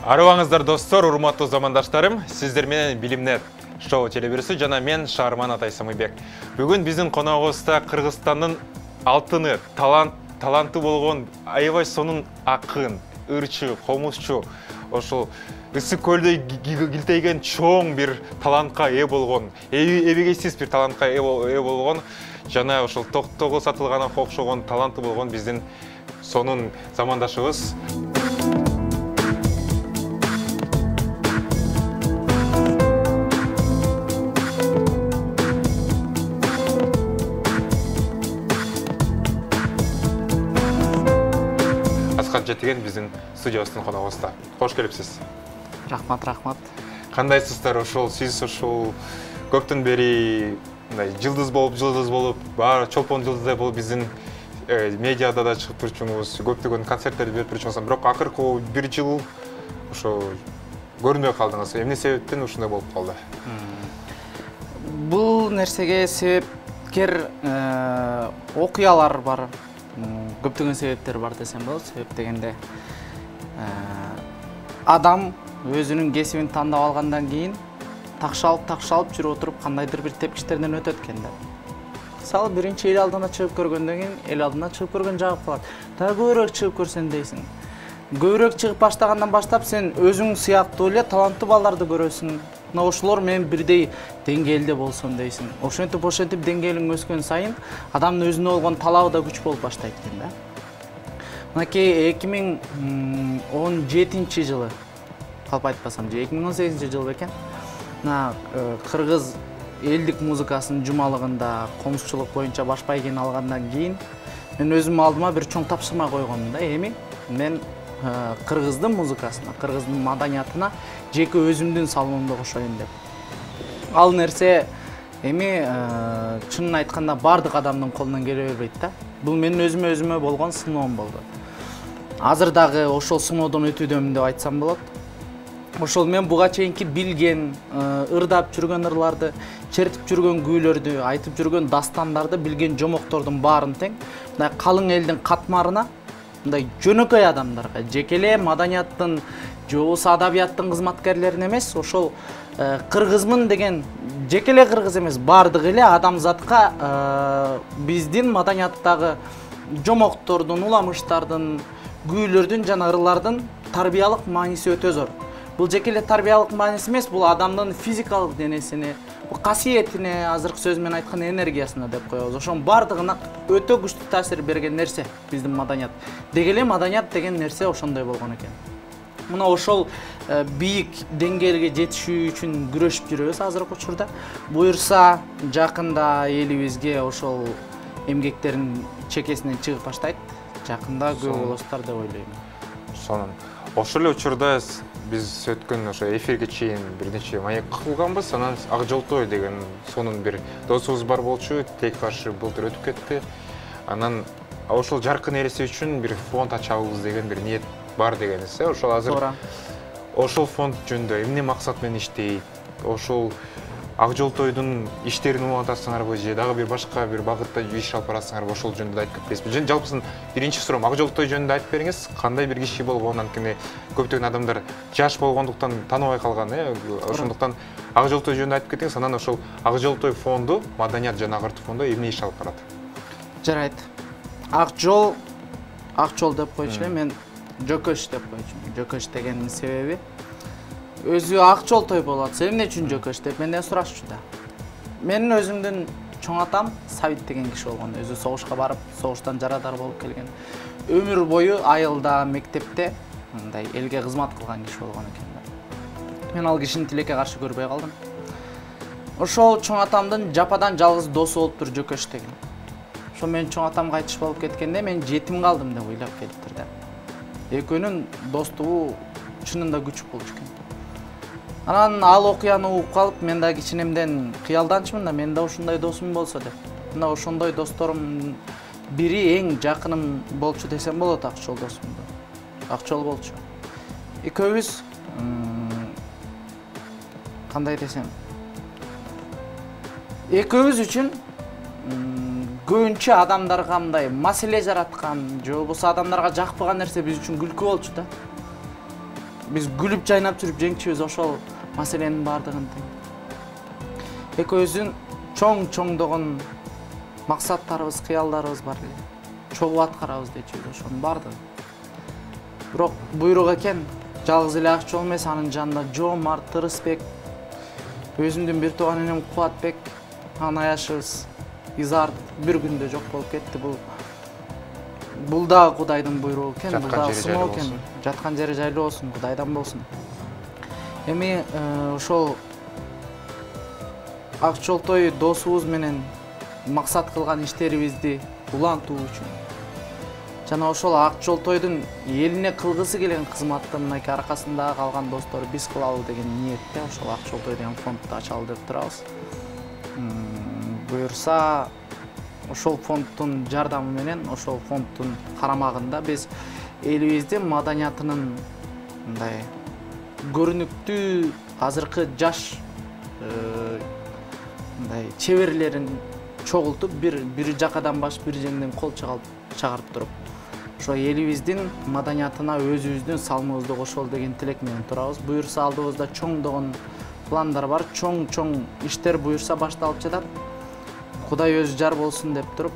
Арыбаңыздар достор, урматтуу замандаштарым, сиздер менен Билимнет шоу телебирүүсү жана мен Шаарман Атай Самыйбек. Бүгүн биздин коногубузда Кыргызстандын алтыны, таланты болгон аябай сонун акын, ырчы, комузчу, ошол ысык көлдөй килтейген чоң бир талантка ээ болгон, эбегейсиз бир талантка ээ болгон жана ошол токтогу сатылганга окшогон таланты болгон биздин сонун замандашыбыз. Жетеген биздин студиябыздын коногубузда. Кош келипсиз. Рахмат. Кандайсыздар ошол сиз ошол көптөн бери мындай жылдыз болуп, баары чолпон жылдыздай болуп биздин медиада да чыгып турчуңуз, көптөгөн концерттерди берип турчуңуз, бирок акыркы бир жыл ошо көрүнбөй калдыңыз. Эмне себептен ушундай болуп калды? Бул нерсеге себепкер окуялар бар. Көптөгөн себептер бар десем болот. Себеп дегенде адам өзүнүн кесибин тандап алгандан кийин такшалып жүрүп отуруп кандайдыр бир тепкичтерден өтөт экен да. Мисалы биринчи эл алдына чыгып көргөндөн кийин эл алдына чыгып көргөн жагып калат. Дагы көбүрөөк чыгып көрсөм дейсиң. Көбүрөөк чыгып баштагандан баштап сен өзүң сыяктуу эле таланттуу балдарды көрөсүң. Мына ошолор мен бирдей деңгээлде болсом дейсиң. Ошентип деңгээлиң өскөн сайын адамдын өзүнө болгон талабы да күч болуп баштайт экен да. Мынакей 2017 жылы, калп айтпасам, 2018 жыл бекен. Мына кыргыз элдик музыкасынын жумалыгында комузчулук боюнча баш байгени алгандан кийин мен өзүм алдыма бир чоң тапшырма койгонмун да. Эми мен кыргыздын музыкасына, кыргыздын маданиятына жеке өзүмдүн салымымды кошоюн деп. Ал нерсе эми чынын айтканда бардык адамдын колунан келе бербейт да. Бул менин өзүмө болгон сыноом болду. Азыр дагы ошол сыноодон өтүүдөмүн деп айтсам болот. Ошол мен буга чейинки билген, ырдап жүргөн ырларды, чертип жүргөн күүлөрдү, айтып жүргөн дастандарды, билген жомоктордун баарын тең мындай калың элдин катмарына, мындай жөнөкөй адамдарга, жеке эле маданияттын же болбосо адабияттын кызматкерлерине эмес, ошол кыргызмын деген жеке эле кыргыз эмес, бардык эле адамзатка биздин маданияттагы жомоктордун, уламыштардын, күүлөрдүн жана ырлардын тарбиялык мааниси өтө зор. Бул жеке эле тарбиялык мааниси эмес, бул адамдын физикалык денесине, касиетине, азыркы сөз менен айтканда энергиясына деп коебуз. Ошонун бардыгына өтө күчтүү таасир берген нерсе биздин маданият. Деги эле маданият деген нерсе ошондой болгон экен. Мына ошол бийик деңгээлге жетишүү үчүн күрөшүп жүрөбүз азыркы учурда. Буюрса жакында элибизге ошол эмгектерин чекесинен чыгып баштайт. Жакында көп болосуздар деп ойлойм. Сонун. Ошол эле учурда биз өткөн ошо эфирге чейин бир нече маек кылганбыз. Анан Ак Жолтой деген сонун бир досубуз бар болчу, тек каршы былтыр өтүп кетти. Анан ошол жаркын эреси үчүн бир фонд ачабыз деген бир ниет бар дегенбиз. Ошол азыр ошол фонд жөнүндө эмне максат менен иштейт? Ошол Ак Жолтойдун иштерин улантасыңарбы же дагы бир башка бир багытта иш алып барасыңарбы? Ошол жөнүндө айтып кетпейсизби? Жалпысын биринчи суроом Ак Жолтой жөнүндө айтып бериңиз. Кандай бир киши болгон, анткени көптөгөн адамдар жаш болгондуктан тааныбай калган, ошондуктан Ак Жолтой жөнүндө айтып кетиңиз. Анан ошол Ак Жолтой фонду, маданият жана агартуу фонду эмне иш алып барат? Жарайт. Ак жол деп койчу эле, мен Жөкөш деп койчумун. Жөкөш дегенин себеби өзү Ак Жолтой болот. Эмне үчүн Жөкөш деп менден сурашчу да. Менин өзүмдүн чоң атам Сабит деген киши болгон. Өзү согушка барып, согуштан жарадар болуп келген. Өмүр бою айылда, мектепте мындай элге кызмат кылган киши болгон экен да. Мен ал кишини тилекке каршы көрбөй калдым. Ошол чоң атамдын жападан жалгыз досу болуптур Жөкөш деген. Ошо менин чоң атам кайтыш болуп кеткенде мен жетим калдым деп ойлоп келиптир да. Экөөнүн достугу чынында күч болчу экен. Анан ал окуяны угуп калып, мен да кичинемден кыялданчумун да, мен да ушундай досум болсо деп. Мына ошондой досторум бири эң жакыным болчу десем болот Ак Жол досумду. Ак Жол болчу. Экөөбүз кандай десем, экөөбүз үчүн көбүнчө адамдарга мындай маселе жараткан, же болбосо адамдарга жакпаган нерсе биз үчүн күлкү болчу да. биз күлүп жайнап жүрүп жеңчүбүз ошол маселенин баардыгын тең. Экөөбүздүн чоң-чоңдогон максаттарыбыз, кыялдарыбыз бар эле. Чогуу аткарабыз дечүбүз ошонун баардыгы. Бирок буйрук экен, жалгыз эле Акчол эмес, анын жанында Жомарт, Тырысбек, өзүмдүн бир тууган энем Кубатбек, анаяшыбыз Изарт бир күндө жок болуп кетти. Бул дагы Кудайдын буйругу экен, бул дагы сыноо экен. Жаткан жери жайлуу болсун, Кудайдан болсун. Эми ошол Акчолтой досубуз менен максат кылган иштерибизди улантуу үчүн жана ошол Акчолтойдун элине кылгысы келген кызматты мынакей аркасында калган достор биз кылалы деген ниетте ошол Акчолтой деген фондду ачалы деп турабыз. Буюрса ошол фонддун жардамы менен, ошол фонддун карамагында биз элибиздин маданиятынын мындай көрүнүктүү азыркы жаш мындай чеберлерин чогултуп бир жакадан баш бир жеңден кол чыгарып туруп ошо элибиздин маданиятына өзүбүздүн салымыбызды кошолу деген тилек менен турабыз. Буюрса алдыбызда чоңдогон пландар бар, чоң иштер буюрса башталып жатат. Кудай өзү жар болсун деп туруп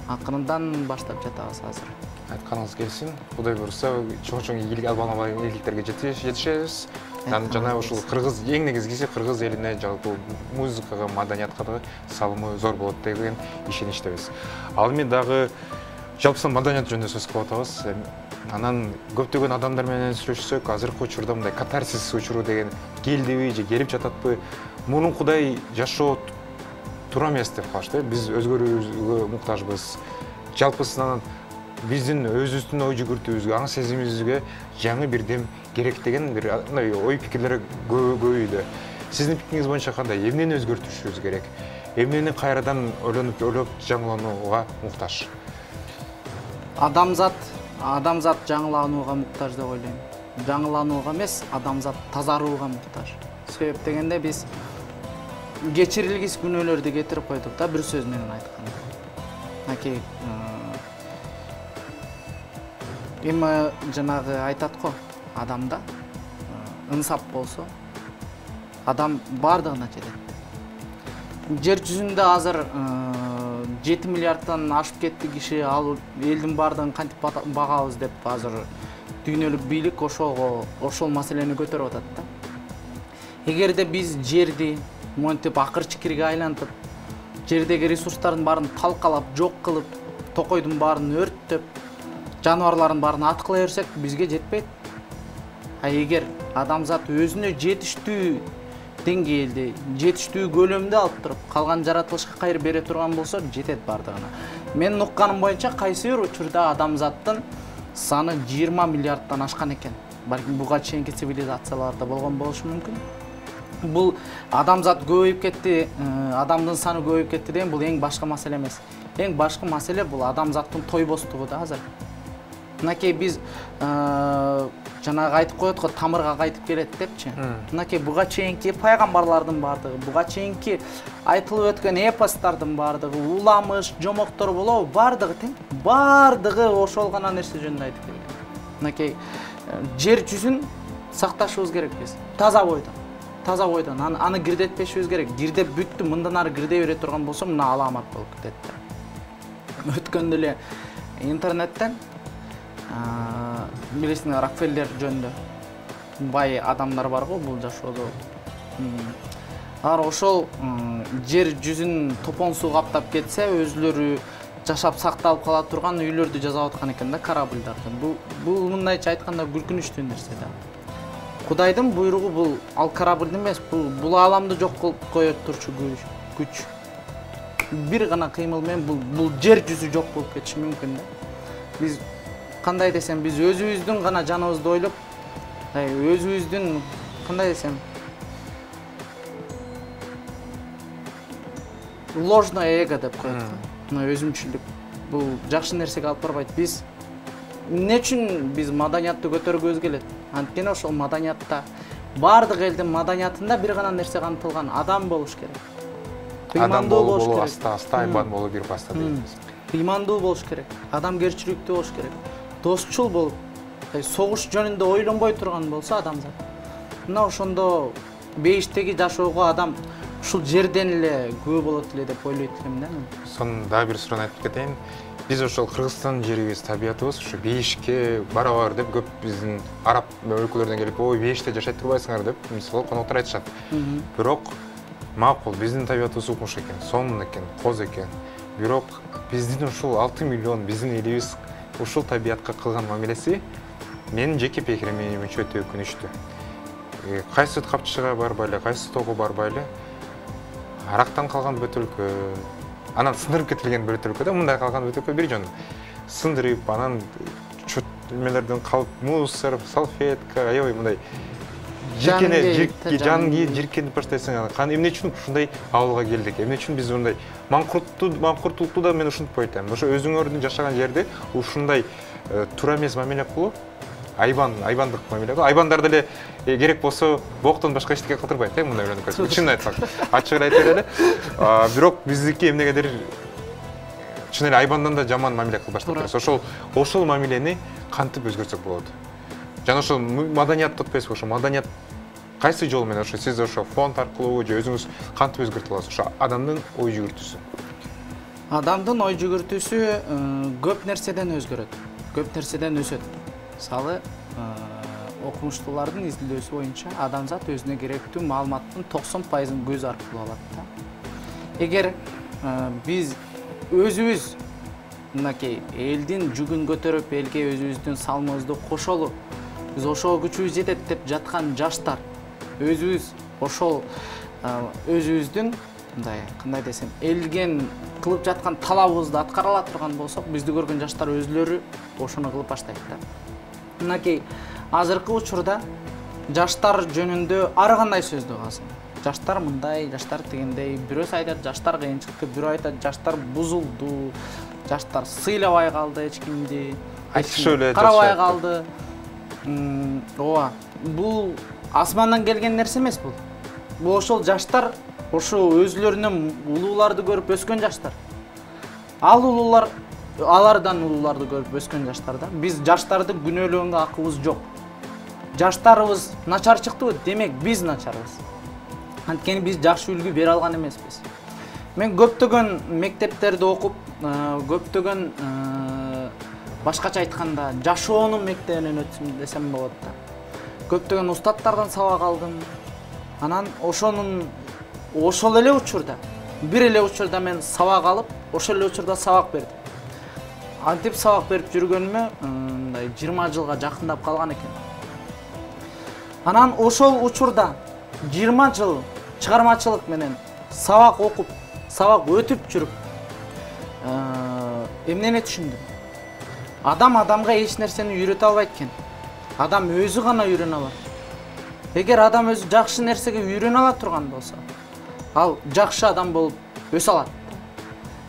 акырындан баштап жатабыз азыр. Айтканыңыз келсин, Кудай буюрса чоң албан элдиктерге жетишебиз. Жана ушул кыргыз эң негизгиси кыргыз элине жалпы музыкага, маданиятка да салымы зор болот деген ишеничтебиз. Ал эми дагы жалпы маданият жөнүндө сөз кылып атабыз. Анан көптөгөн адамдар менен сүйлөшсөк, азыркы учурда мындай катарсис учуру деген келдиби же келип жататпы? Мунун Кудай жашоо туура эмес деп калышты. Биз өзгөрүүгө муктажбыз. Жалпысынан биздин өзүбүздүн ой жүгүртүүбүзгө, аң сезимибизге жаңы бир дем керек деген бир ой пикирлер көбөйдү. Сиздин пикириңиз боюнча кандай? Эмнени өзгөртүшүбүз керек? Эмнени кайрадан ойлоп жаңыланууга муктаж? Адамзат жаңыланууга муктаж деп ойлойм. Жаңыланууга эмес, адамзат тазарууга муктаж. Себеп дегенде биз кечирилгис күнөөлөрдү кетирип койдук да, бир сөз менен айтканда. Мынакей эми жанагы айтат го, адамда ынсап болсо, адам бардыгына жетет. Жер жүзүндө азыр 7 миллиардтан ашып кетти киши, ал элдин бардыгын кантип багабыз деп азыр дүйнөлүк бийлик ошол маселени көтөрүп атат да. Эгерде биз жерди монтип акыр-чикирге айлантып, жердеги ресурстардын баарын талкалап, жок кылып, токойдун баарын өрттөп, жаныбарлардын баарын аткыла берсек, бизге жетпейт. Эгер адамзат өзүнө жетиштүү деңгээлде, жетиштүү көлөмдө алып туруп, калган жаратылышка кайыр бере турган болсо, жетет бардыгына. Менин укканым боюнча кайсы бир учурда адамзаттын саны 20 миллиардтан ашкан экен. Балким буга чейинки цивилизацияларда болгон болушу мүмкүн. Бул адамзат көбөйүп кетти, адамдын саны көбөйүп кетти деген бул эң башкы маселе эмес. Эң башкы маселе бул адамзаттын тойбостугу да азыр. Мынакей биз жанагы айтып коет го, тамырга кайтып келет депчи. Мынакей буга чейинки пайгамбарлардын бардыгы, буга чейинки айтылып өткөн эпостардын бардыгы, уламыш, жомоктор болобу, бардыгы тең, бардыгы ошол гана нерсе жөнүндө айтып келген. Мынакей жер жүзүн сакташыбыз керек биз. Таза бойдон, аны кирдетпешибиз керек. Кирдеп бүттү, мындан ары кирдей бере турган болсо, мына аламат болуп кетет. Өткөндө эле интернеттен билесиңер, Рокфеллер жөнүндө бай адамдар бар го бул жашоодо. Алар ошол жер жүзүн топон суу каптап кетсе, өзүлөрү жашап сакталып кала турган үйлөрдү жасап аткан экен да, корабльдарды. Бул мындайча айтканда күлкүнүчтүү нерсе да. Кудайдын буйругу бул ал корабльдин эмес, бул ааламды жок кылып кое турчу күч. Бир гана кыймыл менен бул жер жүзү жок болуп кетиши мүмкүн да. Биз кандай десем, биз өзүбүздүн гана жаныбызды ойлоп, өзүбүздүн кандай десем, ложное эго деп коет го. Мына өзүмчүлүк. Бул жакшы нерсеге алып барбайт. Биз эмне үчүн биз маданиятты көтөргүбүз келет? Анткени ошол маданиятта, бардык элдин маданиятында бир гана нерсе камтылган, адам болуш керек. Ыймандуу болуш керек. Аста иман болуу бир баста дейбиз. Ыймандуу болуш керек, адамгерчиликтүү болуш керек, досчул болуп, согуш жөнүндө ойлонбой турган болсо адамзат, мына ошондо бейиштеги жашоого адам ушул жерден эле күбө болот эле деп ойлойт элем да мен. Сонун дагы бир суроonu айтып кетейин. Биз ошол Кыргызстан жерибиз, табиятыбыз ушу бейишке барабар деп көп биздин араб өлкөлөрдөн келип, ой бейиште жашай турбайсыңар деп мисалы коноктор айтышат. Бирок макул биздин табиятыбыз укмуш экен, сонун экен, коз экен. Бирок биздин ушул 6 миллион биздин элибиз ушул табиятка кылган мамилеси менин жеке пикиримче өтө өкүнүчтүү. Кайсы капчыга барбайлы, кайсы тоого барбайлы, арактан калган бөтөлкө, анан сындырып кетилген бөтөлкө да мындай калган бөтөлкө бир жөн сындырып, анан чөт немелерден калып, мусор, салфетка, аябай мындай жан жиркенип баштайсың. Эмне үчүн ушундай абалга келдик? Эмне үчүн биз мындай маңкурттуу да мен ушинтип айтам. Ошо өзүңөрдүн жашаган жерде ушундай туура эмес мамиле кылуу, айбандык мамиле кылуу. Айбандар деле керек болсо боктон башка эчтеке кылдырбайт, мындай ойлонуп кетсек. Чынын айтсак, ачыгын айта эле. Бирок биздики эмнегедир чын эле айбандан да жаман мамиле кылып баштап турат. Ошол мамилени кантип өзгөртсөк болот? Жана ошол маданият отпойсузбу? Ошо маданият кайсы жол менен, ошо сиз ошо фонд аркылуу же өзүңүз кантип өзгөртө аласыз? Ошо адамдын ой жүгүртүүсү. Адамдын ой жүгүртүүсү көп нерседен өзгөрөт, көп нерседен өсөт. Мисалы, окумуштуулардын изилдөөсү боюнча адамзат өзүнө керектүү маалыматтын 90%-ын көз аркылуу алат да. Эгер биз өзүбүз мынакей элдин жүгүн көтөрүп, элге өзүбүздүн салымыбызды кошолу, биз ошого күчүбүз жетет деп жаткан жаштар өзүбүз ошол өзүбүздүн мындай кандай десем, элген кылып жаткан талабыбызды аткара ала турган болсок, бизди көргөн жаштар өзүлөрү ошону кылып баштайт да. Мынакей азыркы учурда жаштар жөнүндө ар кандай сөздү калсын. Жаштар мындай, жаштар тигиндей, бирөөсү айтат жаштар кыйынчылыкта, бирөө айтат жаштар бузулду, жаштар сыйлабай калды эч кимди, айтышып эле карабай калды. Ооба, бул асмандан келген нерсе эмес бул. Бул ошол жаштар ошо өзүлөрүнөн улууларды көрүп өскөн жаштар. Ал улуулар алардан улууларды көрүп өскөн жаштар да. Биз жаштарды күнөөлөгөнгө акыбыз жок. Жаштарыбыз начар чыктыбы? Демек биз начарбыз. Анткени биз жакшы үлгү бере алган эмеспиз. Мен көптөгөн мектептерде окуп, көптөгөн башкача айтканда жашоонун мектебинен өттүм десем болот да. Көптөгөн устаттардан сабак алдым. Анан ошол эле учурда, бир эле учурда мен сабак алып, ошол эле учурда сабак бердим. Антип сабак берип жүргөнүмө мындай 20 жылга жакындап калган экен. Анан ошол учурда 20 жыл чыгармачылык менен сабак окуп, сабак өтүп жүрүп, эмнени түшүндүм? Адам адамга эч нерсени үйрөтө албайт экен. Адам өзү гана үйрөнө алат. Эгер адам өзү жакшы нерсеге үйрөнө ала турган болсо, ал жакшы адам болуп өсө алат.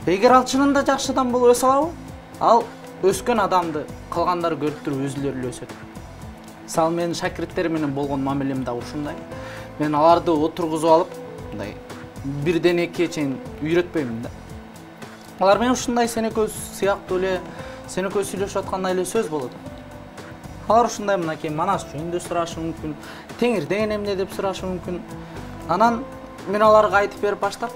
Эгер ал чынында жакшы адам болуп өсө алабы, ал өскөн адамды калгандары көрүп туруп өзүлөрү эле өсөт. Мисалы менин шакирттерим менен болгон мамилем да ушундай. Мен аларды отургузуп алып, мындай 1ден 2-ге чейин үйрөтпөймүн да. Алар менен ушундай сенекөз сыяктуу эле, сенекөз сүйлөшүп аткандай эле сөз болот. Алар ушундай мынакей манас жөнүндө сурашы мүмкүн, теңир деген эмне деп сурашы мүмкүн. Анан мен аларга айтып берип баштап,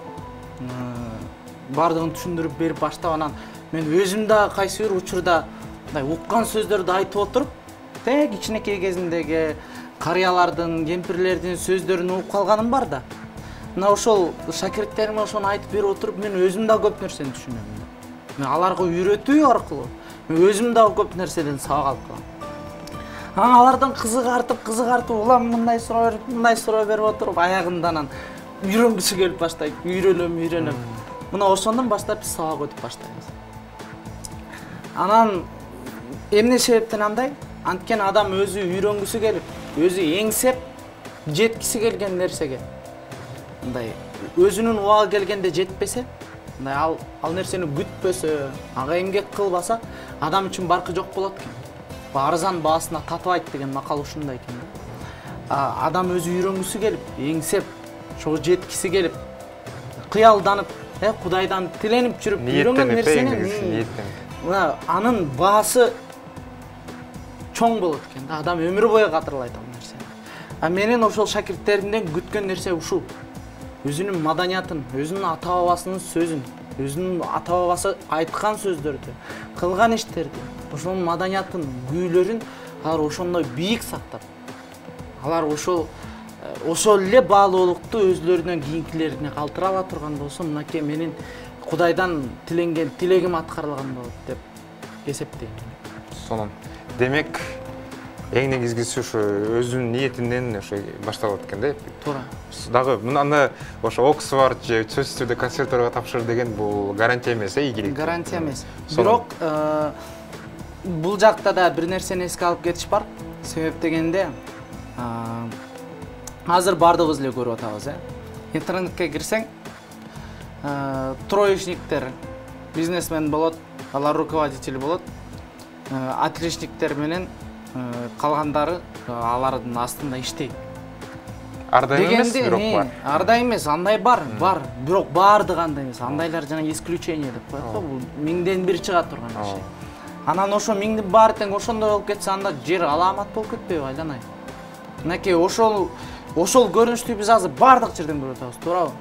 бардыгын түшүндүрүп берип баштап, анан мен өзүм да кайсы бир учурда мындай уккан сөздөрдү айтып отуруп, тең кичинекей кезимдеги карыялардын, кемпирлердин сөздөрүн угуп калганым бар да. Мына ошол шакирттериме ошону айтып берип отуруп, мен өзүм да көп нерсени түшүнөм. Мен аларга үйрөтүү аркылуу мен өзүм да көп нерседен сабак алып калам. Алардан кызыгартып, улам мындай суроо берип отуруп, аягында анан үйрөнгүсү келип баштайт, үйрөнөм. Мына ошондон баштап биз сабак өтүп баштайбыз. Анан эмне себептен андай? Анткени адам өзү үйрөнгүсү келип, өзү эңсеп жеткиси келген нерсеге мындай өзүнүн убагы келгенде жетпесе, мындай ал нерсени күтпөсө, ага эмгек кылбаса, адам үчүн баркы жок болот экен. Арзан баасына татыбайт деген макал ушундай экен да. Адам өзү үйрөнгүсү келип, эңсеп, ошого жеткиси келип, кыялданып, Кудайдан тиленип жүрүп, үйрөнгөн нерсени анын баасы чоң болот экен да, адам өмүр бою кадырлайт ал нерсени. А менин ошол шакирттеримден күткөн нерсе ушул. Өзүнүн маданиятын, өзүнүн ата бабасынын сөзүн, өзүнүн ата бабасы айткан сөздөрдү, кылган иштерди, ошонун маданиятын, күүлөрүн алар ошондой бийик сактап, алар ошол эле баалуулукту өзлөрүнөн кийинкилерине калтыра ала турган болсо, мынакей менин Кудайдан тиленген тилегим аткарылган болот деп эсептейм. Сонун. Демек, эң негизгиси ушу өзүнүн ниетинен ушу башталат экен да. Туура. Дагы мында ошо Оксфорд же сөзсүз түрдө консерваторияга тапшыр деген бул гарантия эмес, ийгилик. Гарантия эмес. Бирок бул жакта да бир нерсени эске алып кетиш бар. Себеп дегенде азыр бардыгыбыз эле көрүп атабыз, интернетке кирсең, троечниктер бизнесмен болот, алар руководитель болот, отличниктер менен калгандары алардын астында иштейт. Ар дайым эмес, бирок бар. Ар дайым эмес, андай бар, бирок баардыгы андай эмес. Андайлар жана исключение деп коет го, бул миңден бир чыга турган иши. Анан ошо миңдин баары тең ошондой болуп кетсе, анда жер аламат болуп кетпейби, айланай. Мынакей ошол көрүнүштү биз азыр баардык жерден көрүп атабыз, туурабы?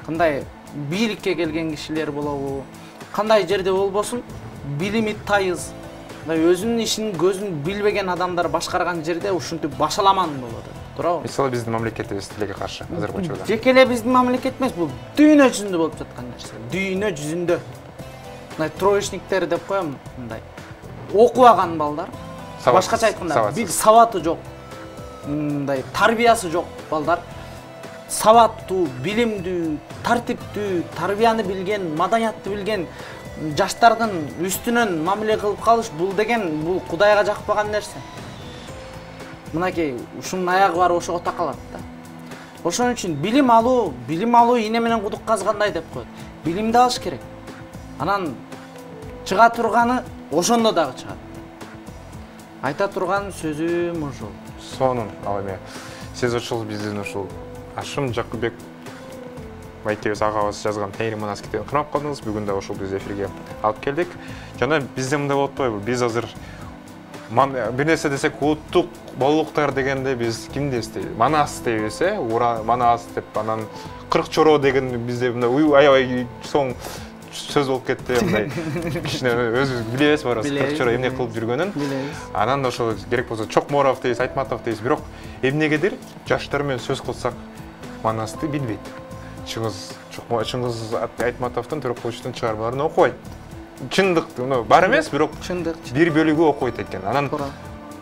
Кандай бийликке келген кишилер болобу, кандай жерде болбосун, билими тайыз, өзүнүн ишин көзүн билбеген адамдар башкарган жерде ушинтип башаламан болот, туурабы? Мисалы биздин мамлекетибиз тилекке каршы азыркы учурда. Жеке эле биздин мамлекет эмес, бул дүйнө жүзүндө болуп жаткан нерсе. Дүйнө жүзүндө. Мындай троечниктер деп коем, мындай окубаган балдар, башкача айтканда, бир сабаты жок, мындай тарбиясы жок балдар, сабаттуу, билимдүү, тартиптүү, тарбияны билген, маданиятты билген жаштардын үстүнөн мамиле кылып калыш, бул деген бул Кудайга жакпаган нерсе. Мынакей ушунун аягы бар ошого такалат да. Ошон үчүн билим алуу ийне менен кудук казгандай деп коет. Билимди алыш керек. Анан чыга турганы ошондо дагы чыгат. Айта турган сөзүм ошол. Сонун, ал эми сиз ушул биздин ушул Ашым Жакыбек байкебиз агабыз жазган Тайри Манас китебин карап калдыңыз. Бүгүн да ошол биз эфирге алып келдик. Жана бизде мындай болуп атпайбы? Биз азыр бир нерсе десек, улуттук болуктар дегенде биз кимди эстейбиз? Манас дейбиз, Манас деп, анан 40 чоро деген бизде мындай аябай соң сөз болуп кетти, мындай кичине өзүбүз билебиз барыбыз 40 чоро эмне кылып жүргөнүн. Анан ошол керек болсо Чокморов дейбиз, Айтматов дейбиз, бирок эмнегедир жаштар менен сөз кылсак Манасты билбейт. Чыңгыз Айтматовдун, Төрөкуловичтун чыгармаларын окубайт. Чындык, бар эмес, бирок бир бөлүгү окуйт экен. Анан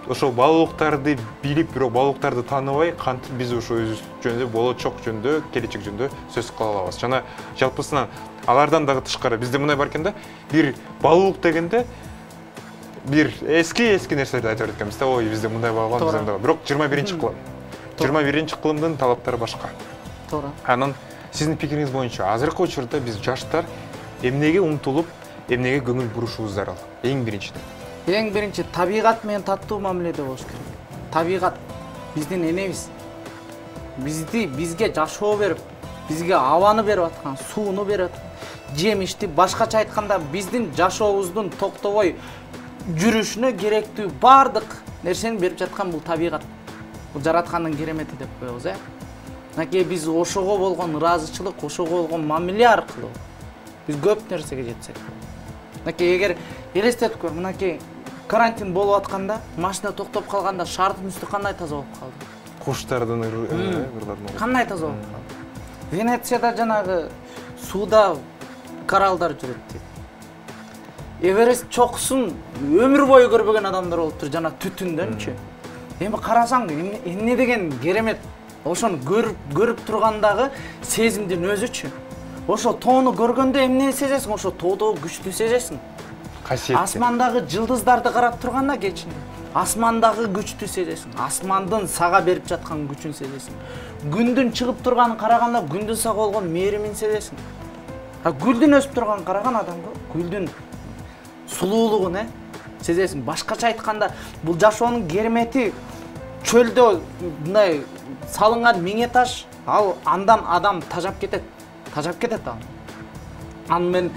ошол баалуулуктарды билип, бирок баалуулуктарды тааныбай, кантип биз ошо өзүбүз жөнүндө, болочок жөнүндө, келечек жөнүндө сөз кыла алабыз. Жана жалпысынан алардан дагы тышкары бизде мындай бар экен да, бир баалуулук дегенде бир эски нерселерди айтып берет экенбиз да, ой, бизде мындай болгон, бизде мындай. Бирок 21-кылым. 21-кылымдын талаптары башка. Туура. Анан сиздин пикириңиз боюнча азыркы учурда биз жаштар эмнеге умтулуп, эмнеге көңүл бурушубуз зарыл? Эң биринчи табигат менен таттуу мамиледе болуш керек. Табигат биздин энебиз. Бизге жашоо берип, бизге абаны берип аткан, сууну берип аткан, жемишти, башкача айтканда биздин жашообуздун токтобой жүрүшүнө керектүү бардык нерсени берип жаткан бул табигат. Бул жараткандын керемети деп коебуз, Мынакей биз ошого болгон ыраазычылык, ошого болгон мамиле аркылуу биз көп нерсеге жетсек. Мынакей эгер элестетип көр, мынакей карантин болуп атканда, машина токтоп калганда шаардын үстү кандай таза болуп калды? Куштардын ырларынан кандай таза болуп калды? Венецияда жанагы сууда коралдар жүрөт дейт. Эверест чокусун өмүр бою көрбөгөн адамдар болуптур, жана түтүндөнчү. Эми карасаң, эмне деген керемет. Ошону көрүп тургандагы сезимдин өзүчү. Ошо тоону көргөндө эмне сезесиң? Ошо тоодо күчтүү сезесиң. Касиеттүү. Асмандагы жылдыздарды карап турганда кечинде, асмандагы күчтүү сезесиң. Асмандын сага берип жаткан күчүн сезесиң. Күндүн чыгып турганын караганда күндүн сага болгон мээримин сезесиң. Гүлдүн өсүп турганын караган адамга гүлдүн сулуулугун сезесиң. Башкача айтканда, бул жашоонун керемети чөлдө мындай салынган миңе таш, ал андан адам тажап кетет ал. Аны мен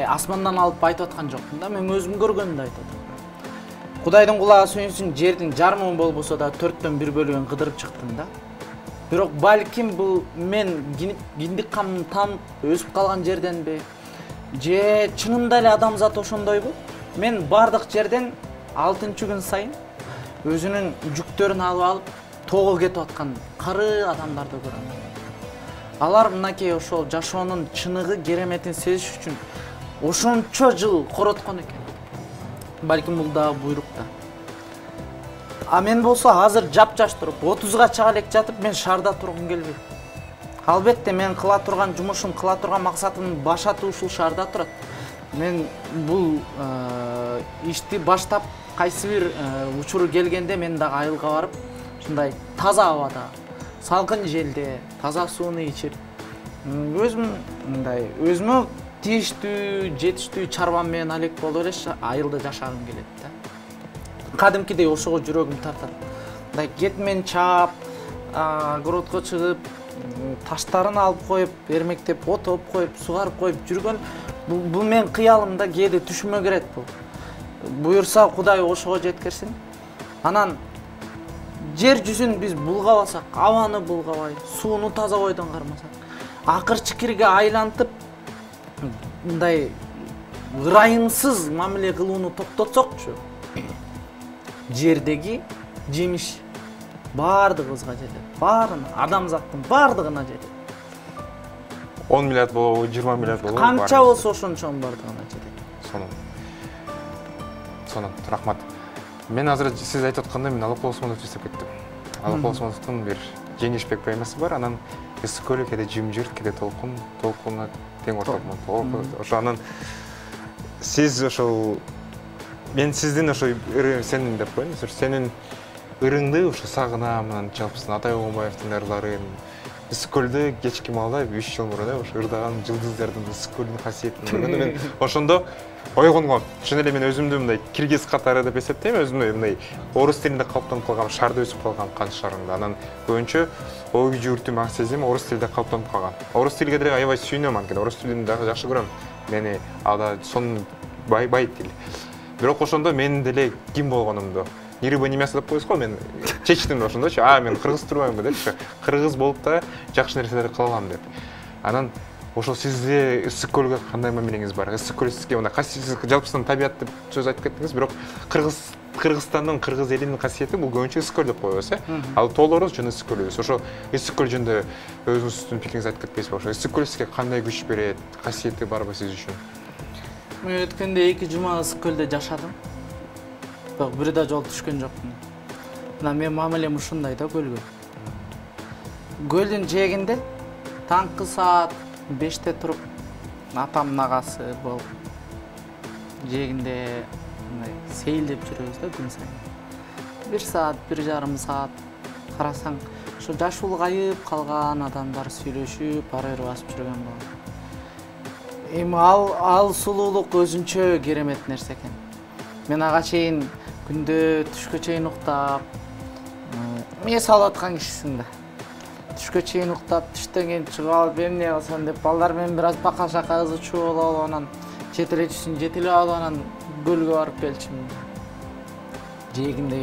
асмандан алып айтып аткан жокмун да, мен өзүм көргөнүмдү айтып атам. Кудайдын кулагы сүйүнсүн, жердин жарымы болбосо да 4төн 1 бөлүгүн кыдырып чыктым да. Бирок балким бул мен киндик камын таанып өсүп калган жерденби? Же чынында эле адамзат ошондойбу? Мен бардык жерден 6-күн сайын өзүнүн жүктөрүн алып тоого кетип аткан кары адамдарды көрөм. Алар мынакей ошол жашоонун чыныгы кереметин сезиш үчүн ошончо жыл короткон экен. Балким бул дагы буйрук да. А мен болсо азыр жап-жаш туруп 30га чыга элек жатып мен шаарда тургум келбейт. Албетте мен кыла турган жумушум, кыла турган максатымдын башаты ушул шаарда турат. Мен бул ишти баштап кайсы бир учуру келгенде мен дагы айылга барып, ушундай таза абада, салкын желде, таза сууну ичип, өзүмө тийиштүү, жетиштүү чарбам менен алек болуп эле айылда жашагым келет да. Кадимкидей ошого жүрөгүм тартат. Мындай кетмен чаап, огородко чыгып, таштарын алып коюп, эрмектеп, отоп коюп, сугарып коюп жүргөн бул мен кыялымда кээде түшүмө кирет бул. Буюрса Кудай ошого жеткирсин. Анан жер жүзүн биз булгабасак, абаны булгабай, сууну таза бойдон кармасак, акыр-чикирге айлантып мындай ырайымсыз мамиле кылууну токтотсокчу, жердеги жемиш баардыгыбызга жетет. Баарына, адамзаттын баардыгына жетет. 10 миллиард болобу, 20 миллиард болобу? Канча болсо ошончонун баардыгына жетет. Сонун, рахмат. Мен азыр сиз айтып атканда мен Алапыл Осмонов эстеп кеттим. Алапыл Осмоновдун бир жеңишбек поэмасы бар, анан ысык көлү кеде жымжырт, кеде толкунна тең ортогумун. Ошо анан сиз ошол мен сиздин ошо сенин деп коеюн, сенин ырыңды ошо сагынам, анан жалпысынан Атай Огонбаевдин ырларын, ысык көлдө кечки маалда 3 жыл мурун ошо ырдаган жылдыздардын ысык көлдүн касиетин көргөндө мен ошондо ойгонгом. Чын эле мен өзүмдү мындай киргиз катары деп эсептейм, өзүмдү мындай орус тилинде калыптанып калган, шаарда өсүп калган Кан шаарында. Анан көбүнчө ой күчү үртүм ак сезим орус тилинде калыптанып калган. Орус тилге деле аябай сүйүнөм, анткени орус тилин дагы жакшы көрөм. Мени ада сонун бай тил. Бирок ошондо мен деле ким болгонумду нирба немеси деп коесуз го, мен чечтим ошондочу. Мен кыргыз турбаймынбы депчи. Кыргыз болуп да жакшы нерселерди кыла алам деп. Анан ошол сизде ысык көлгө кандай мамилеңиз бар? Ысык көл сизге мына касиетсиз жалпысынан табият деп сөз айтып кеттиңиз, бирок Кыргызстандын, кыргыз элинин касиети бул көбүнчө ысык көл деп коебуз, Ал тоолорубуз жана ысык көлүбүз. Ошо ысык көл жөнүндө өзүңүздүн пикириңизди айтып кетпейсизби? Ошо ысык көл сизге кандай күч берет, касиети барбы сиз үчүн? Мен өткөндө 2 жума ысык көлдө жашадым. Бирок бир да жолу түшкөн жокмун. Мына мен мамилем ушундай да көлгө. Көлдүн жээгинде таңкы саат 5-те туруп, атамдын агасы болуп, жээгинде сейилдеп жүрөбүз да күн сайын. 1 саат, 1,5 саат карасаң, ошо жаш улгайып калган адамдар сүйлөшүп, ары бери басып жүргөн болот. Эми ал сулуулук өзүнчө керемет нерсе экен. Мен ага чейин күндө түшкө чейин уктап, мес алып аткан кишисиң да. Түшкө чейин уктап, түштөн кийин чыгып алып, эмне кылсам деп балдар менен бир аз бака-шака ызычуу болуп, анан жете эле түшсүн, жете эле алып, анан көлгө барып келчүмүн. Жээгинде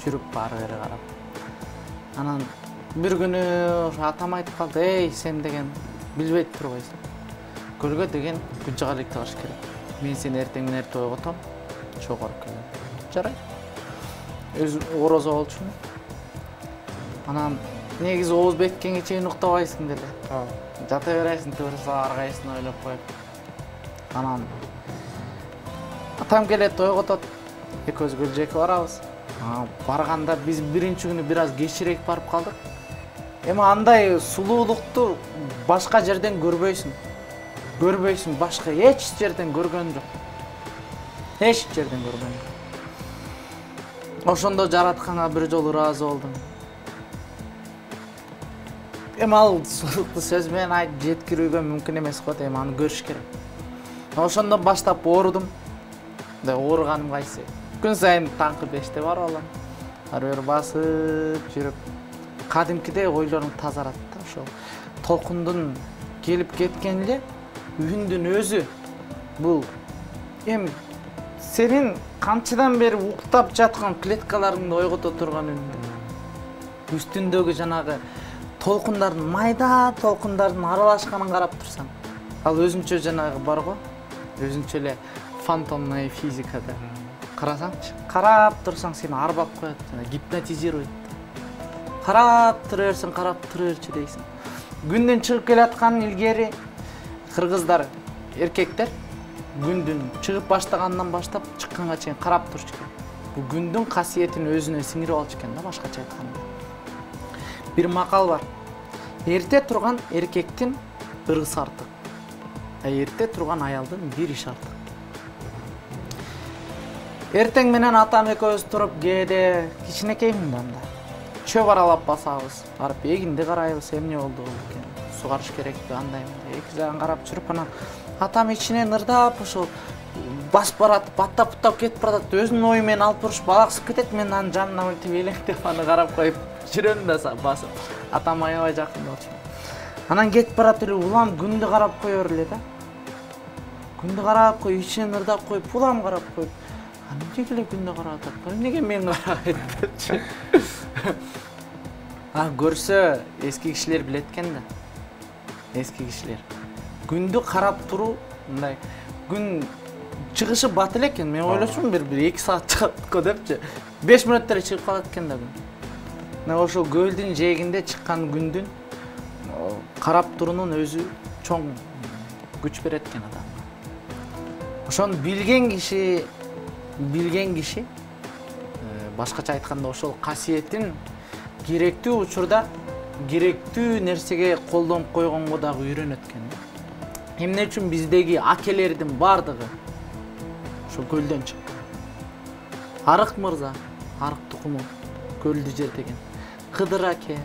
жүрүп ары бери карап. Анан бир күнү атам айтып калды: "Эй, сен деген билбейт турбайсың. Көлгө деген күнчүгалык кылыш керек. Мен сени эртең менен эртең ойготом, чогоруп келем." Жарайт. Өзүм орозо болчумун. Анан негизи ооз беккенге чейин уктабайсың деле. Жата бересиң, туурса ар кайсысын ойлоп коюп. Анан атам келет, ойготот. Экөөбүз көлжекке барабыз. Барганда биз биринчи күнү бир аз кечирээк барып калдык. Эми андай сулуулукту башка жерден көрбөйсүң, башка эч жерден көргөн жок. Эч жерден көргөн жок. Ошондо жаратканга бир жолу ыраазы болдум. Эми ал сулуулукту сөз менен айтып жеткирүүгө мүмкүн эмес го, эми аны көрүш керек. Ошондон баштап оорудум. Ооруганым кайсы? Күн сайын таңкы 5-те барып алам. Ары бери басып жүрүп, кадимкидей ойлорум тазарат да. Ошол толкундун келип кеткени эле үндүн өзү бул эми Senin камчыдан бери уктап жаткан клеткаларыңды ойгото турган үнү. Үстүндөгү жанагы толкундардын, майда толкундардын аралашканын карап турсаң. Ал өзүнчө жанагы бар го, өзүнчө эле фантомная физикада. Карасаңчы, карап турсаң сени арбап коет, гипнотизирует. Карап тура берчи дейсиң. Күндүн чыгып келаткан илгери кыргыздар, эркектер күндүн чыгып баштагандан баштап чыкканга чейин карап турчу экен. Бул күндүн касиетин өзүнө сиңирип алчу экен да, башкача айтканда. Bir макал бар. Эрте турган эркектин ыргысы артык. Эрте турган аялдын бир иш артык. Эртең менен атам экөөбүз туруп кээде кичинекей мынданда чөп аралап басабыз. Барып эгинди карайбыз, эмне болду экен, сугарыш керекпи, андайбы. Эки жагын карап жүрүп анан атам ичинен ырдап ошол басып барат, баттап кетип барат. Өзүнүн ою менен алып туруш балаксып кетет, мен анын жанына мынтип элеңдеп аны карап коюп жүрөм да басып. Атам аябай жакын болчу. Анан кетип барат эле, улам күндү карап коёр эле да. Күндү карап коюп, ичинен ырдап коюп, улам карап коюп. Эмнеге эле күндү карап атат? Эмнеге мен карабайт депчи. Көрсө эски кишилер билет экен да. Эски кишилер. Күндү карап туруу, мындай күн чыгышы бат эле экен. Мен ойлошум бир 2 саат чыгат го депчи. 5 мүнөттө эле чыгып калат экен да күн. Мына ошол көлдүн жээгинде чыккан күндүн карап туруунун өзү чоң күч берет экен адамга. Ошону билген киши башкача айтканда ошол касиетин керектүү учурда керектүү нерсеге колдонуп койгонго дагы үйрөнөт экен. Эмне үчүн биздеги акелердин бардыгы ошо көлдөн чыккан. Арык мырза, арык тукуму көлдү жетеген. Кыдыр аке,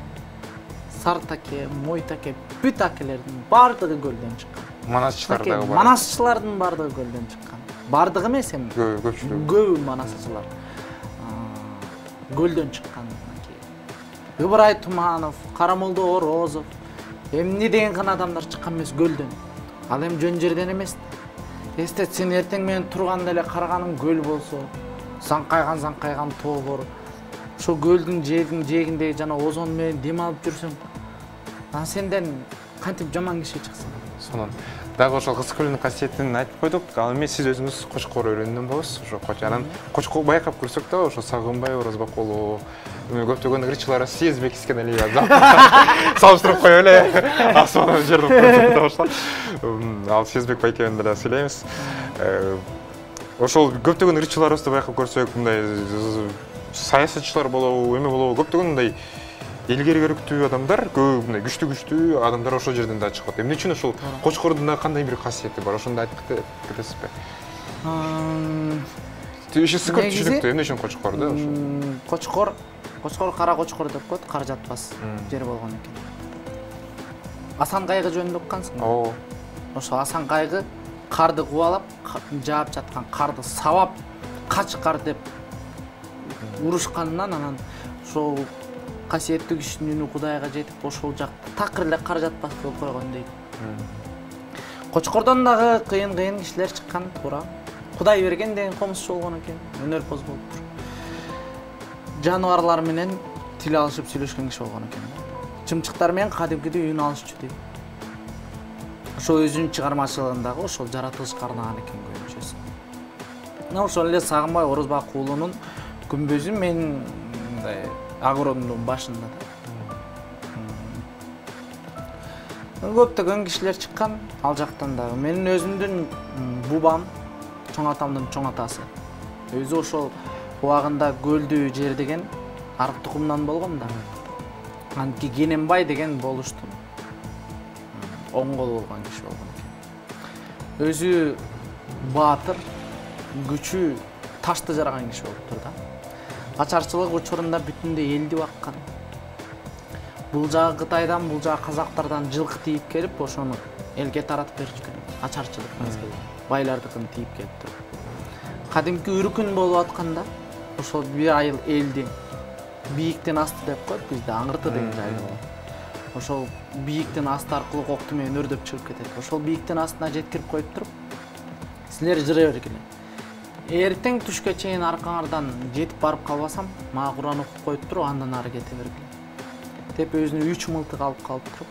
Сарт аке, Мойт аке, бүт акелердин бардыгы көлдөн чыккан. Манасчылар дагы бар. Манасчылардын бардыгы көлдөн чыккан. Бардыгы эмес эми. Көпчүлүгү. Көп манасчылар көлдөн чыккан. Ыбырай Туманов, Карамолдо Орозов, эмне деген гана адамдар чыккан эмес көлдөн. Ал эми жөн жерден эмес. Эстет, сен эртең менен турганда эле караганың көл болсо, заңкайган тоо бар. Ошо көлдүн жээгиндеги жана озон менен дем алып жүрсөң, сенден кантип жаман киши чыксын. Сонун. Дагы ошол Кыз көлүнүн касиетин айтып койдук. Ал эми сиз өзүңүз кочкор өрүүнөн болосуз. Ошо кочанын кочкор байкап көрсөк да, ошо Сагынбай Оразбакулу, көптөгөн ырчылар Сезбек Искенали салыштырып коюп эле асман жерди көрсөтүп баштап. Ал Сезбек байкебен деле сүйлөйбүз. Ошол көптөгөн ырчыларыбызды байкап көрсөк, мындай саясатчылар болобу, эме болобу, көптөгөн мындай элгери көрүктүү адамдар, көп мындай күчтүү адамдар ошол жерден да чыгат. Эмне үчүн ошол кочкордун да кандай бир касиети бар? Ошондо айтып кетесизби? Иши сыкыр түшүнүктүү, эмне үчүн кочкор да ошол? Кочкор кара кочкор деп коет, кар жатпас жер болгон экен. Асан Кайгы жөнүндө уккансың? Ооба. Ошо Асан Кайгы карды кубалап, жаап жаткан карды сабап, кач кар деп урушканынан анан ошол касиеттүү кишинин үнү Кудайга жетип, ошол жакта такыр эле кар жатпас болуп койгон дейт. Кочкордон дагы кыйын кишилер чыккан, туура. Кудай берген деген комузчу болгон экен, өнөрпоз болуптур. Жаныбарлар менен тил алышып сүйлөшкөн киши болгон экен. Чымчыктар менен кадимкидей үн алышчу дейт. Ошо өзүнүн чыгармачылыгындагы ошол жаратылышка арнаган экен көйүнчөсү. Ошол эле Сагынбай Оразбакулунун күмбөзү менин мындай агрондун башында да. Көптөгөн кишилер чыккан ал жактан дагы. Менин өзүмдүн бубам, чоң атамдын чоң атасы. Өзү ошол убагында көлдү жердеген арык тукумунан болгон да. Анткы Кененбай деген болушту. Оң кол болгон киши болгон экен. Өзү баатыр, күчү, ташты жараган киши болуптур да. Ачарчылык учурунда бүтүндөй элди баккан. Бул жагы Кытайдан, бул жагы казактардан жылкы тийип келип, ошону элге таратып беришкен. Ачарчылык мезгилде байлардыкын тийип келиптир. Кадимки үркүн болуп атканда, ошол бир айыл элди бийиктен асты деп коет, бизде аңырты деген жай болот. Ошол бийиктен асты аркылуу кокту менен өрдөп чыгып кетет. Ошол бийиктен астына жеткирип коюп туруп, силер жырый бергиле. эртең түшкө чейин аркаңардан жетип барып калбасам, мага Кур'ан окуп коюп туруп, андан ары кете бергиле деп өзүнө 3 мылтык алып калып туруп,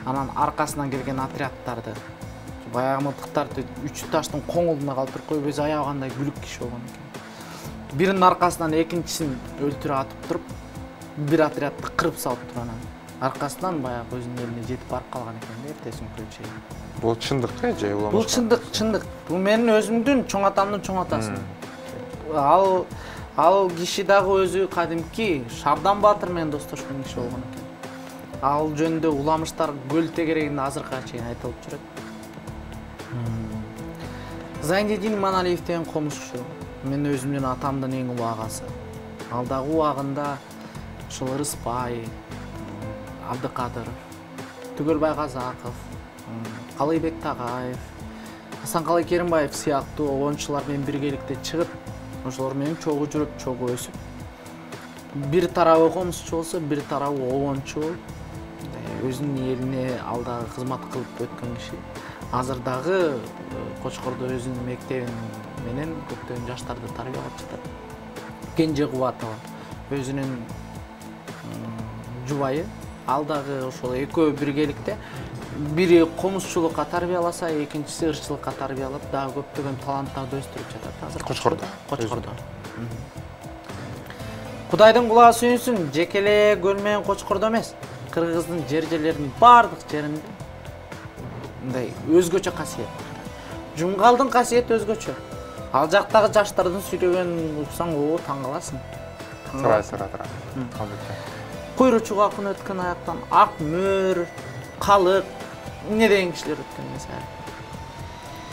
анан аркасынан келген отряддарды, баягы мылтыктарды 3 таштын коңулуна калтырып коюп, өзү аябагандай күлүк киши болгон экен. Биринин аркасынан экинчисин өлтүрүп атып туруп, бир отрядды кырып салып туруп, анан аркасынан баягы өзүнүн элине жетип барып калган экен да эртеси күнгө чейин. Бул чындыкпы же уламаш? Бул чындык. Бул менин өзүмдүн чоң атамдын чоң атасы. Ал киши дагы өзү кадимки Шабдан Баатыр менен достошкон киши болгон экен. Ал жөнүндө уламыштар көл тегерегинде азыркыга чейин айтылып жүрөт. Зайнеддин Маналиев деген комузчу, мен өзүмдүн атамдын эң улуу агасы. Ал дагы убагында ушул Ырыспай, Абдыкадыров, Түгөлбай Казаков, Калыйбек Тагаев, Асанкалай Керимбаев сыяктуу оончулар менен биргеликте чыгып, ошолор менен чогуу жүрүп, чогуу өсүп, бир тарабы комузчу болсо, бир тарабы оончу, өзүнүн элине ал дагы кызмат кылып өткөн киши. Азыр дагы Кочкордо өзүнүн мектебин менен көптөгөн жаштарды тарбиялап жатат. Кенже Кубатова өзүнүн жубайы, ал дагы ошол экөө биргеликте бири комузчулукка тарбияласа, экинчиси ырчылыкка тарбиялап, дагы көптөгөн таланттарды өстүрүп жатат азыр Кочкордо. Кудайдын кулагы сүйүнсүн, жекеле көл менен Кочкордо эмес, Кыргыздын жерлеринин бардык жеринде мындай өзгөчө касиет бар. Жумгалдын касиети өзгөчө. Ал жактагы жаштардын сүйлөгөнүн уксаң, таң каласың. Сыра. Куйручуга күн өткөн аяктан ак мөр, калык, эмне деген кишилер өткөн мисалы.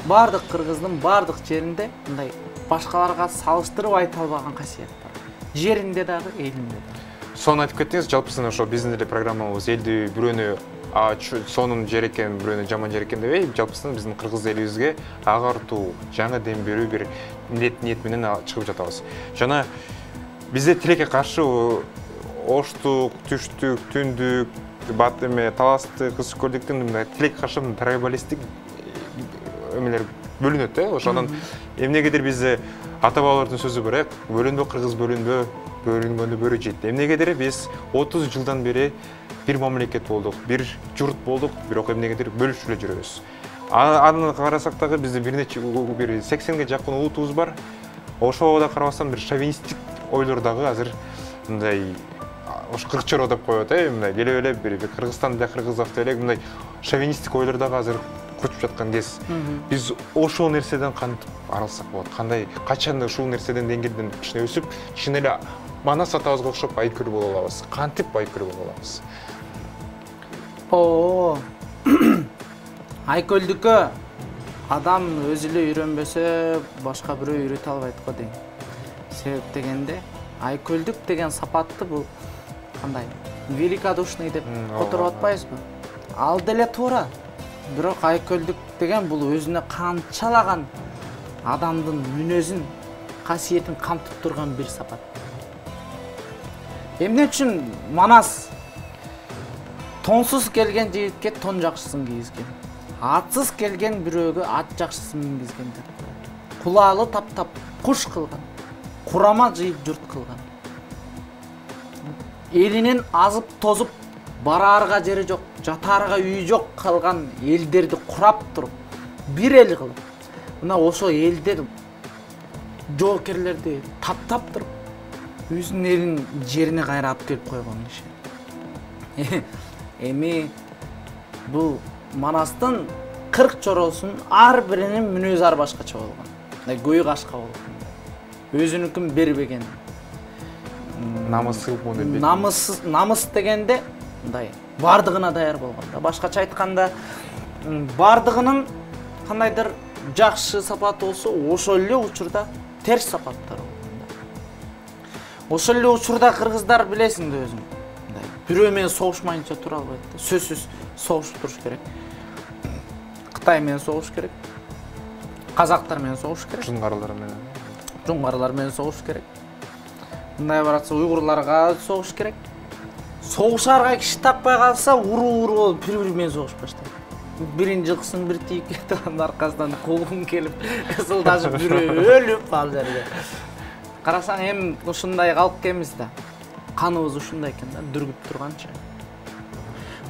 Бардык Кыргыздын бардык жеринде мындай башкаларга салыштырып айта албаган касиет бар. Жеринде дагы, элинде дагы. Соны айтып кеттиңиз, жалпысынан ошо биздин эле программабыз элди бирөөнү сонун жер экен, бирөөнү жаман жер экен дебей, жалпысынан биздин кыргыз элибизге агартуу, жаңы дем берүү бир ниет менен чыгып жатабыз. Жана бизде тилекке каршы оштук, түштүк, түндүк, таластык, кыз көрдүктүн тилекке каршы трайбалисттик эмелер бөлүнөт да. Ошондон эмнегедир бизде ата бабалардын сөзү бар, бөлүнбө кыргыз бөлүнбө, бөлүнгөндө бөрү жейт. Эмнегедир биз 30 жылдан бери бир мамлекет болдук, бир журт болдук, бирок эмнегедир бөлүшүп эле жүрөбүз. Аны карасак дагы бизде бир 80ге жакын улутубуз бар. Ошого да карабастан бир шовинисттик ойлор дагы азыр мындай ош кырчыроо деп коет, мындай келе бир Кыргызстанда кыргыз автоэлек мындай шовинисттик ойлор дагы азыр көчүп жаткан кез. Биз ошол нерседен кантип арылсак болот? Кандай, качан ушул нерседен деңгээлден кичине өсүп, кичине эле манас атабызга окшоп айкөлүү боло алабыз? Кантип айкөлүү боло алабыз? Айкөлдүккө адам өзү эле үйрөнбөсө, башка бирөө үйрөтө албайт го дейм. Себеп дегенде, айкөлдүк деген сапатты бул кандай? Великодушный деп которуп атпайбызбы? Ал деле туура. Бирок айкөлдүк деген бул өзүнө канчалаган адамдын мүнөзүн, касиетин камтып турган бир сапат. Эмне үчүн манас тонсуз келген жигитке тон жакшысын кийизген, атсыз келген бирөөгө ат жакшысын мингизген деп коет. Кулаалы таптап куш кылган, курама жыйып журт кылган. Элинен азып тозуп, бараарга жери жок, жатаарга үй жок калган элдерди курап туруп, бир эл кылып, мына ошо элдер жоокерлерди таптап туруп, өзүнүн элин жерине кайра алып келип койгон киши. Эми бул манастын 40 чороосунун ар биринин мүнөзү ар башкача болгон. Мындай көй кашка болгон. Өзүнүкүн бербеген. Намыс дегенде мындай бардыгына даяр болгон. Башкача айтканда, бардыгынын кандайдыр жакшы сапаты болсо, ошол эле учурда терс сапаттар болгон. Ошол эле учурда кыргыздар билесиң да өзүң. Бирөө менен согушмайынча тура албайт да. Сөзсүз согушуп туруш керек. Кытай менен согуш керек. Казактар менен согуш керек. Жунгарлар менен согуш керек. Мындай баратса уйгурларга согуш керек. Согушарга киши таппай калса, уру болуп бири менен согуш баштайт. биринчи жылкысын бир тийип кетип анын аркасынан куугум келип ысылдашып жүрүп өлүп ал жерде. Карасаң эми ушундай калып келебиз да. Каныбыз ушундай экен да, дүргүп турганчы.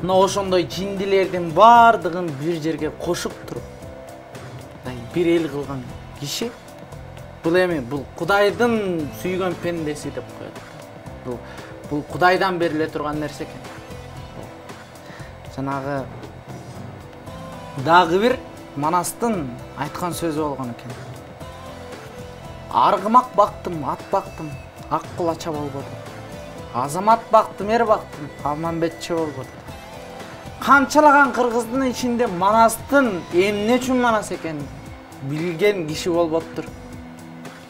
Мына ошондой жиндилердин бардыгын бир жерге кошуп туруп, бир эл кылган киши бул эми бул Кудайдын сүйгөн пендеси деп коет. Бул Кудайдан бериле турган нерсе экен. Жанагы дагы бир Манастын айткан сөзү болгон экен. Аргымак бактым, ат бактым, ак кулача болбоду. Азамат бактым, эр бактым, Алмамбетче болбоду. Канчалаган кыргыздын ичинде Манастын эмне үчүн Манас экен билген киши болбоптур.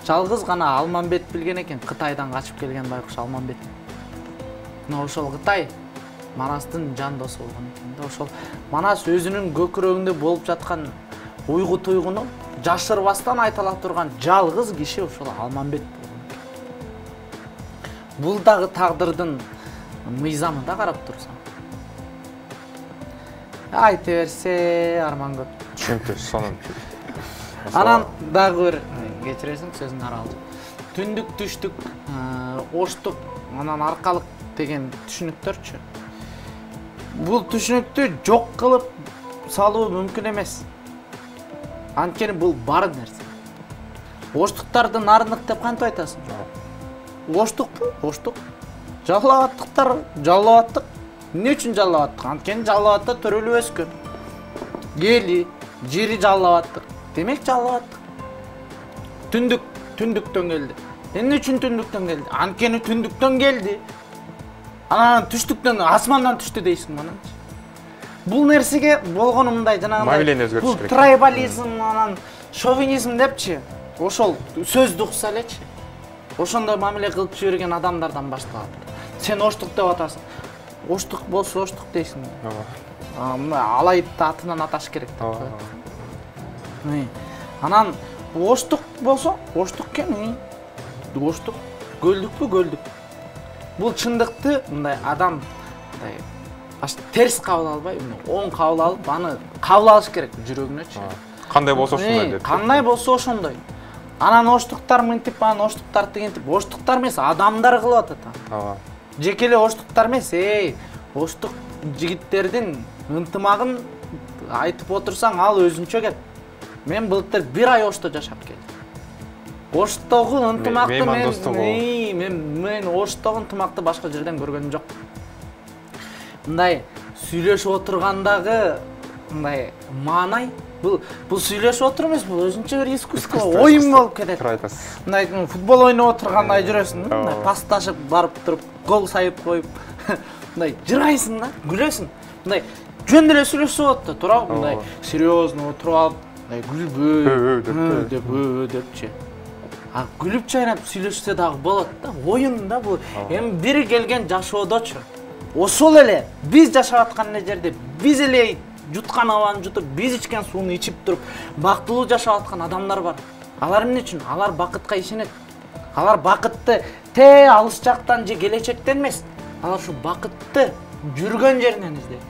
Жалгыз гана Алмамбет билген экен, Кытайдан качып келген байкуш Алмамбет. Мына ошол Кытай Манастын жан досу болгон экен да. Ошол Манас өзүнүн көкүрөгүндө болуп жаткан уйгу туйгуну жашырбастан айтала турган жалгыз киши ошол Алмамбет болгон экен. Бул дагы тагдырдын мыйзамы да карап турсаң. Айта берсе арман көп. Түшүнүктүү, сонун. Анан дагы бир кечиресиң сөзүн аралды. Түндүк, түштүк, оштук, анан аркалык деген түшүнүктөрчү. Бул түшүнүктү жок кылып салуу мүмкүн эмес. Анткени бул бар нерсе. Оштуктарды нарындык деп кантип айтасың? Оштукпу? Оштук. Жаллабаттыктар, жаллабаттык. Эмне үчүн жаллабаттык? Анткени жаллабатта төрөлүп өскөн. Эли, жери жаллабаттык. Демек жаллабаттык. Түндүк, түндүктөн келди. Эмне үчүн түндүктөн келди? Анткени түндүктөн келди. Анан түштүктөн, асмандан түштү дейсиң мына. Бул нерсеге болгону мындай жанагындай. Мамилени өзгөртүш керек. Трайбализм, анан шовинизм депчи. Ошол сөздү укса элечи. Ошондой мамиле кылып жиберген адамдардан башталат. Сен оштук деп атасың. Оштук болсо оштук дейсиң. Мына алайыпты атынан аташ керек деп коет. Анан оштук болсо оштук экен. Оштук, көлдүкпү көлдүк. Бул чындыкты мындай адам мындай терс кабыл албай, оң кабыл алып, аны кабыл алыш керек жүрөгүнөчү. Кандай болсо ошондой деп. Кандай болсо ошондой. Анан оштуктар мынтип, анан оштуктар тигинтип, оштуктар эмес, адамдар кылып атат. Жеке эле оштуктар эмес, оштук жигиттердин ынтымагын айтып отурсаң, ал өзүнчө кет. Мен былтыр бир ай Ошто жашап келдим. Оштогу ынтымакты мен Оштогу ынтымакты башка жерден көргөнүм жок. Мындай сүйлөшүп отургандагы мындай маанай бул сүйлөшүп отуруп эмес, бул өзүнчө бир искусство, оюн болуп кетет. Мындай футбол ойноп отургандай жүрөсүң, мындай пасташып барып туруп, гол сайып коюп, мындай жырайсың да, күлөсүң. Мындай жөн эле сүйлөшүп атты, туурабы? Мындай серьезно отуруп алып, мындай күлбөй депчи. Күлүп чайнап сүйлөшсө дагы болот да, оюн да бул. Эми бири келген жашоодочу. Ошол эле биз жашап аткан жерде биз эле жуткан абаны жутуп, биз ичкен сууну ичип туруп, бактылуу жашап аткан адамдар бар. Алар эмне үчүн? Алар бакытка ишенет. Алар бакытты алыс жактан же келечектен эмес. Алар ушу бакытты жүргөн жеринен издейт.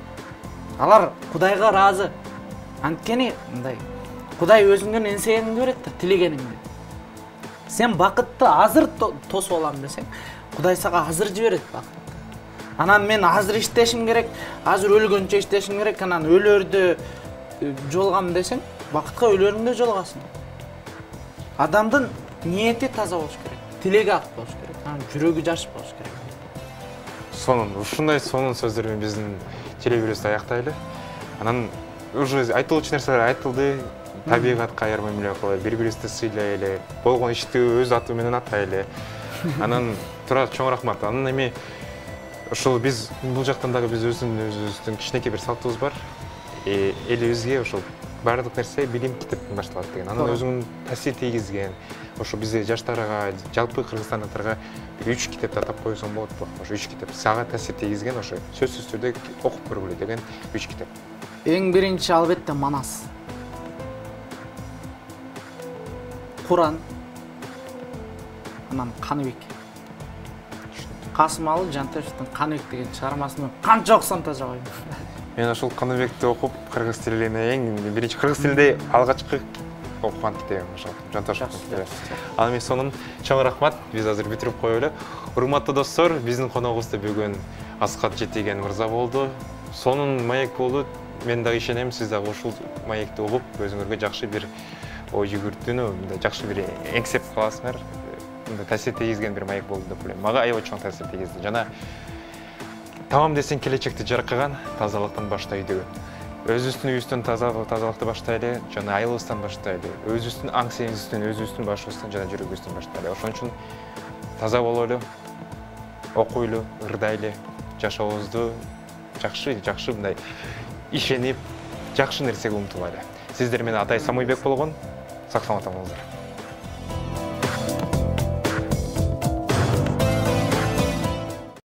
Алар Кудайга ыраазы. Анткени мындай Кудай өзүңдүн энсеңди берет да, тилегениңди. Сен бакытты азыр тосуп алам десең, Кудай сага азыр жиберет бакытты. Анан мен азыр иштешим керек, азыр өлгөнчө иштешим керек, анан өлөрдө жолугам десең, бакытка өлөрүңдө жолугасың. Адамдын ниети таза болуш керек, тилеги ак болуш керек, анан жүрөгү жаш болуш керек. Сонун, ушундай сонун сөздөр менен биздин телебирөздү аяктайлы. Анан уже айтылчу нерселер айтылды. Табигатка аяр мамиле кылайлы, бири-бирибизди сыйлайлы, болгон ишти өз аты менен атайлы. Анан тура чоң рахмат. Анан эми ошол биз бул жактан дагы биз өзүбүздүн кичинекей бир салтыбыз бар. Элибизге ошол баардык нерсе билим китептен башталат деген. Анан өзүнүн таасир тийгизген, ошо бизде жаштарга, жалпы кыргызстандыктарга 3 китепти атап койсоң болот го. Ошо 3 китеп сага таасир тийгизген, ошо сөзсүз түрдө окуп көргүлө деген 3 китеп. Эң биринчи албетте Манас. Куран, анан Каныбек. Касымалы Жантешевдин Каныбек деген чыгармасын канча окусам да жабайм. Мен ошол Каныбекти окуп, кыргыз тилине биринчи кыргыз тилинде алгачкы окуган китебим ошол Жанташевдин китеби. Ал эми сонун чоң рахмат. Биз азыр бүтүрүп коелу. Урматтуу достор, биздин коногубузда бүгүн Аскат Жетиген мырза болду. Сонун маек болду. Мен дагы ишенем, сиз дагы ушул маекти угуп, өзүңөргө жакшы бир ой жүгүртүүнү, жакшы бир эңсеп каласыңар. Таасир тийгизген бир маек болду деп ойлойм. Мага аябай чоң таасир тийгизди. Жана тамам десең келечекти жаркыган тазалыктан баштайды. Өзүбүздүн үйүбүздөн тазалыкты баштайлы, жана айылыбыздан баштайлы. Өзүбүздүн аң сеңибизден, өзүбүздүн башыбыздан жана жүрөгүбүздөн баштайлы. Ошон үчүн таза бололу, окуйлу, ырдайлы, жашообузду жакшы мындай ишенип, жакшы нерсеге умтулайлы. Сиздер менен Атай Самойбек болгон. Сак саламатта болуңуздар.